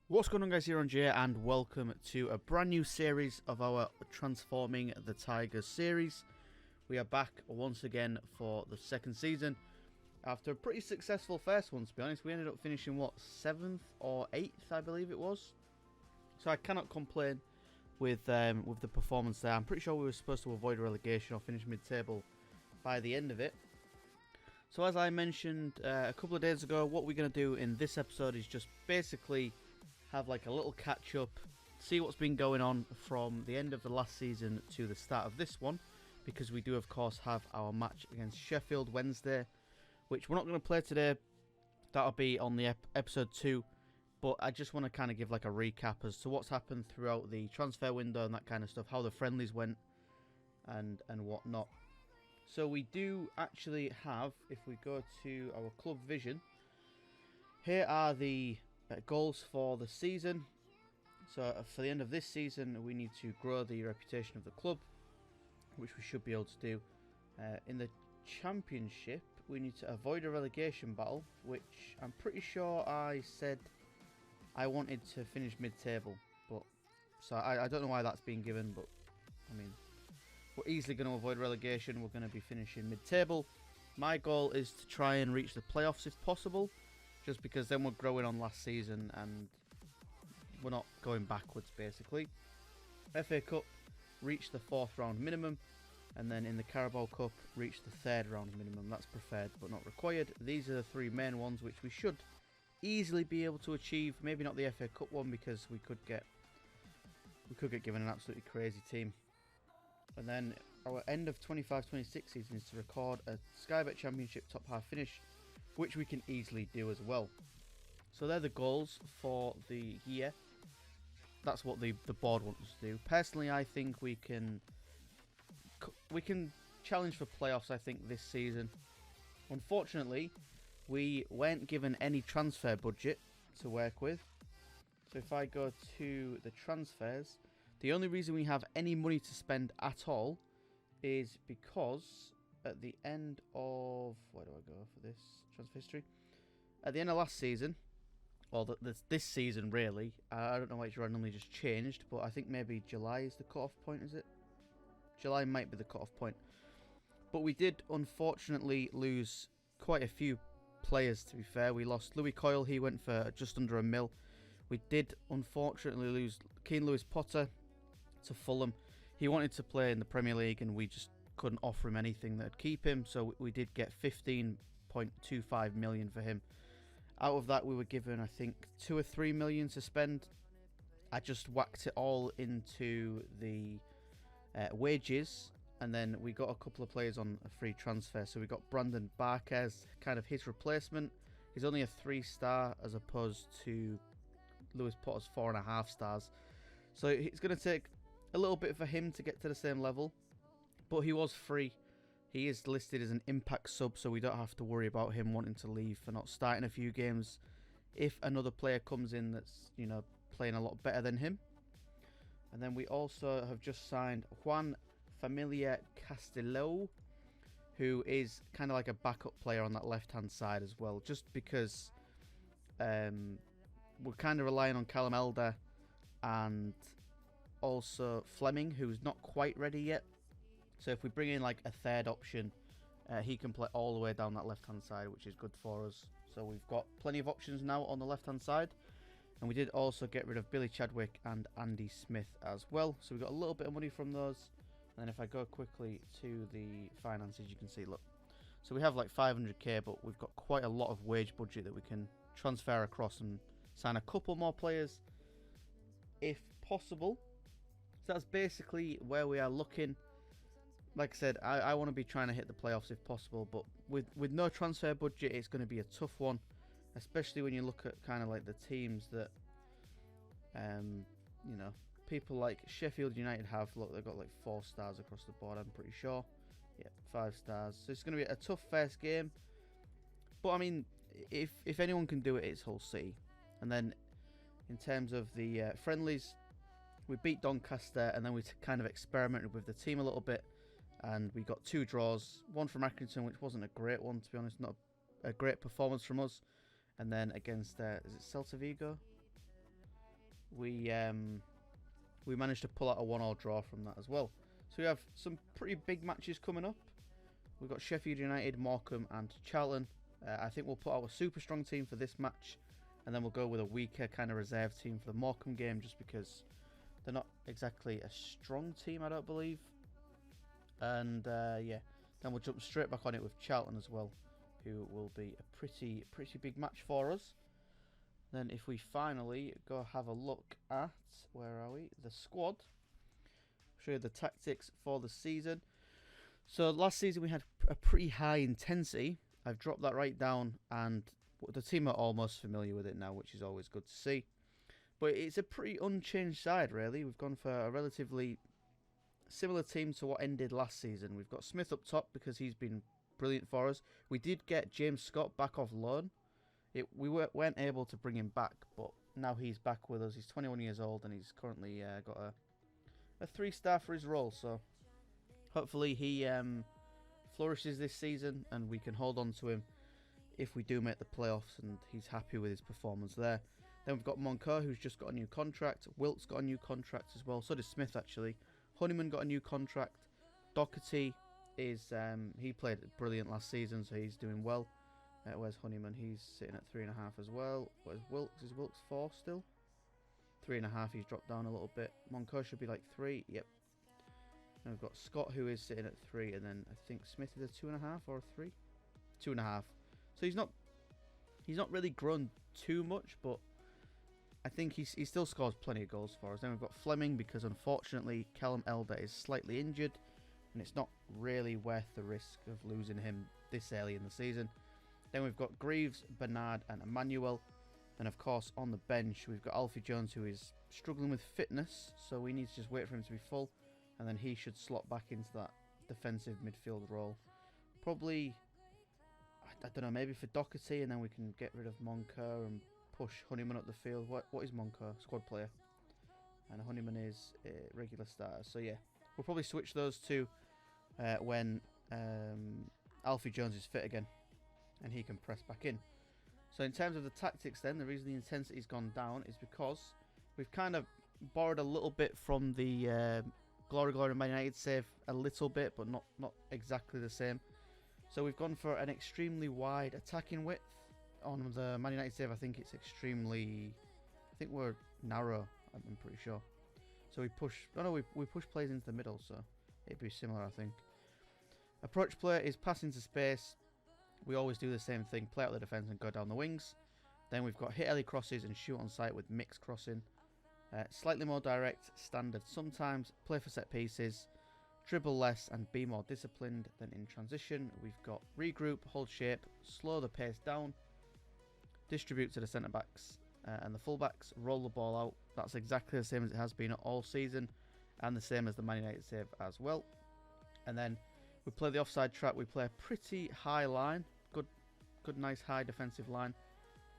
What's going on, guys? EirronJ, and welcome to a brand new series of our Transforming the Tigers series. We are back once again for the second season after a pretty successful first one. To be honest, we ended up finishing what, 7th or 8th, I believe it was. So I cannot complain with the performance there. I'm pretty sure we were supposed to avoid relegation or finish mid-table by the end of it. So as I mentioned a couple of days ago, what we're going to do in this episode is just basically have like a little catch up, see what's been going on from the end of the last season to the start of this one, because we do of course have our match against Sheffield Wednesday, which we're not going to play today. That'll be on the episode 2, but I just want to kind of give like a recap as to what's happened throughout the transfer window and that kind of stuff, how the friendlies went and whatnot. So we do actually have, if we go to our club vision, here are the goals for the season. So for the end of this season, we need to grow the reputation of the club, which we should be able to do. In the championship, we need to avoid a relegation battle, which I'm pretty sure I said I wanted to finish mid-table, but so I don't know why that's been given, but I mean, we're easily going to avoid relegation. We're going to be finishing mid-table. My goal is to try and reach the playoffs if possible, just because then we're growing on last season and we're not going backwards basically. FA Cup, reach the 4th round minimum, and then in the Carabao Cup, reach the 3rd round minimum. That's preferred but not required. These are the 3 main ones which we should easily be able to achieve. Maybe not the FA Cup one, because we could get given an absolutely crazy team. And then our end of 25-26 season is to record a Sky Bet Championship top half finish, which we can easily do as well. So they're the goals for the year. That's what the board wants us to do. Personally, I think we can challenge for playoffs, I think, this season. Unfortunately, we weren't given any transfer budget to work with. So if I go to the transfers, the only reason we have any money to spend at all is because at the end of, where do I go for this transfer history? At the end of last season, or this season really, I don't know why it's randomly just changed, but I think maybe July is the cut-off point, is it? July might be the cut-off point. But we did unfortunately lose quite a few players, to be fair. We lost Louis Coyle, he went for just under £1 million. We did unfortunately lose Keane Lewis Potter to Fulham. He wanted to play in the Premier League and we just couldn't offer him anything that'd keep him, so we did get 15.25 million for him. Out of that, we were given, I think, 2 or 3 million to spend. I just whacked it all into the wages, and then we got a couple of players on a free transfer. So we got Brandon Barquez, kind of his replacement. He's only a 3-star as opposed to Lewis Potter's 4.5 stars. So it's going to take a little bit for him to get to the same level. But he was free. He is listed as an impact sub, so we don't have to worry about him wanting to leave for not starting a few games if another player comes in that's, you know, playing a lot better than him. And then we also have just signed Juan Familia Castillo, who is kind of like a backup player on that left-hand side as well, just because we're kind of relying on Callum Elder and also Fleming, who's not quite ready yet. So if we bring in like a third option, he can play all the way down that left-hand side, which is good for us. So we've got plenty of options now on the left-hand side. And we did also get rid of Billy Chadwick and Andy Smith as well. So we got a little bit of money from those. And then if I go quickly to the finances, you can see, look. So we have like 500k, but we've got quite a lot of wage budget that we can transfer across and sign a couple more players if possible. So that's basically where we are looking. Like I said, I want to be trying to hit the playoffs if possible, but with no transfer budget, it's going to be a tough one, especially when you look at kind of like the teams that, you know, people like Sheffield United have. Look, they've got like 4 stars across the board, I'm pretty sure. Yeah, 5 stars. So it's going to be a tough first game. But I mean, if anyone can do it, it's Hull City. And then in terms of the friendlies, we beat Doncaster, and then we kind of experimented with the team a little bit. And we got 2 draws, one from Accrington, which wasn't a great one, to be honest, not a great performance from us. And then against, is it Celta Vigo? we managed to pull out a 1-1 draw from that as well. So we have some pretty big matches coming up. We've got Sheffield United, Morecambe and Charlton. I think we'll put out a super strong team for this match, and then we'll go with a weaker kind of reserve team for the Morecambe game, just because they're not exactly a strong team, I don't believe. And yeah, then we'll jump straight back on it with Charlton as well, who will be a pretty big match for us. Then if we finally go have a look at, where are we? The squad. Show you the tactics for the season. So last season we had a pretty high intensity. I've dropped that right down, and the team are almost familiar with it now, which is always good to see. But it's a pretty unchanged side, really. We've gone for a relatively similar team to what ended last season. We've got Smith up top because he's been brilliant for us. We did get James Scott back off loan. We weren't able to bring him back, but now he's back with us. He's 21 years old, and he's currently got a 3-star for his role. So hopefully he flourishes this season, and we can hold on to him if we do make the playoffs, and he's happy with his performance there. Then we've got Moncur, who's just got a new contract. Wilt's got a new contract as well. So does Smith, actually. Honeyman got a new contract. Doherty is he played brilliant last season, so he's doing well. Where's Honeyman? He's sitting at 3.5 as well. Where's Wilkes? Is Wilkes 4 still? 3.5. He's dropped down a little bit. Moncur should be like 3. Yep. And we've got Scott, who is sitting at 3, and then I think Smith is a 2.5 or a 3. 2.5. So he's not really grown too much, but I think he still scores plenty of goals for us. Then we've got Fleming, because unfortunately Callum Elder is slightly injured, and it's not really worth the risk of losing him this early in the season. Then we've got Greaves, Bernard and Emmanuel. And of course on the bench we've got Alfie Jones, who is struggling with fitness, so we need to just wait for him to be full, and then he should slot back into that defensive midfield role. Probably, I don't know, maybe for Doherty, and then we can get rid of Moncur and push Honeyman up the field. What is Moncur? Squad player. And Honeyman is a regular starter. So yeah, we'll probably switch those two when Alfie Jones is fit again, and he can press back in. So in terms of the tactics then, the reason the intensity's gone down is because we've kind of borrowed a little bit from the Glory Man United save, a little bit, but not exactly the same. So we've gone for an extremely wide attacking width. On the Man United save, I think it's extremely, I think we're narrow, I'm pretty sure. So we push, we push players into the middle, so it'd be similar, I think. Approach player is pass into space. We always do the same thing, play out the defence and go down the wings. Then we've got hit early crosses and shoot on sight with mixed crossing. Slightly more direct, standard sometimes, play for set pieces, dribble less and be more disciplined. Then in transition, we've got regroup, hold shape, slow the pace down, distribute to the centre backs and the full backs, roll the ball out. That's exactly the same as it has been all season, and the same as the Man United save as well. And then we play the offside trap. We play a pretty high line, good nice high defensive line,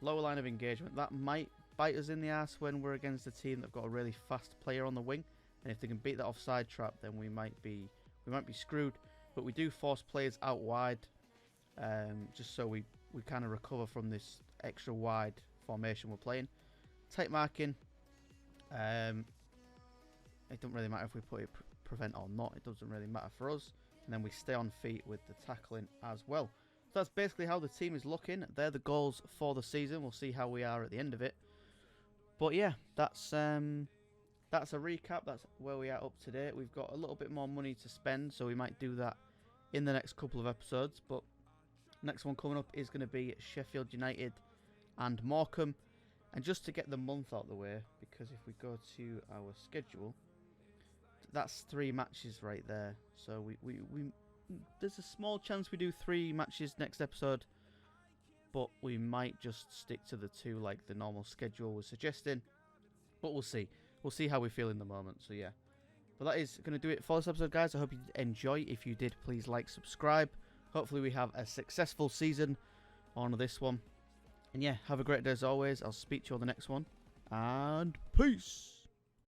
lower line of engagement. That might bite us in the ass when we're against a team that've got a really fast player on the wing, and if they can beat that offside trap, then we might be screwed. But we do force players out wide, just so we kind of recover from this extra wide formation we're playing. Tight marking, it doesn't really matter if we put it prevent or not, it doesn't really matter for us. And then we stay on feet with the tackling as well. So that's basically how the team is looking. They're the goals for the season. We'll see how we are at the end of it. But yeah, that's a recap. That's where we are up to date. We've got a little bit more money to spend, so we might do that in the next couple of episodes. But next one coming up is going to be Sheffield United and Morecambe. And just to get the month out of the way, because if we go to our schedule, that's 3 matches right there. So we there's a small chance we do 3 matches next episode, but we might just stick to the 2 like the normal schedule was suggesting. But we'll see. We'll see how we feel in the moment. So yeah. But that is going to do it for this episode, guys. I hope you did enjoy. If you did, please like, subscribe. Hopefully we have a successful season on this one. And yeah, have a great day as always. I'll speak to you on the next one. And peace!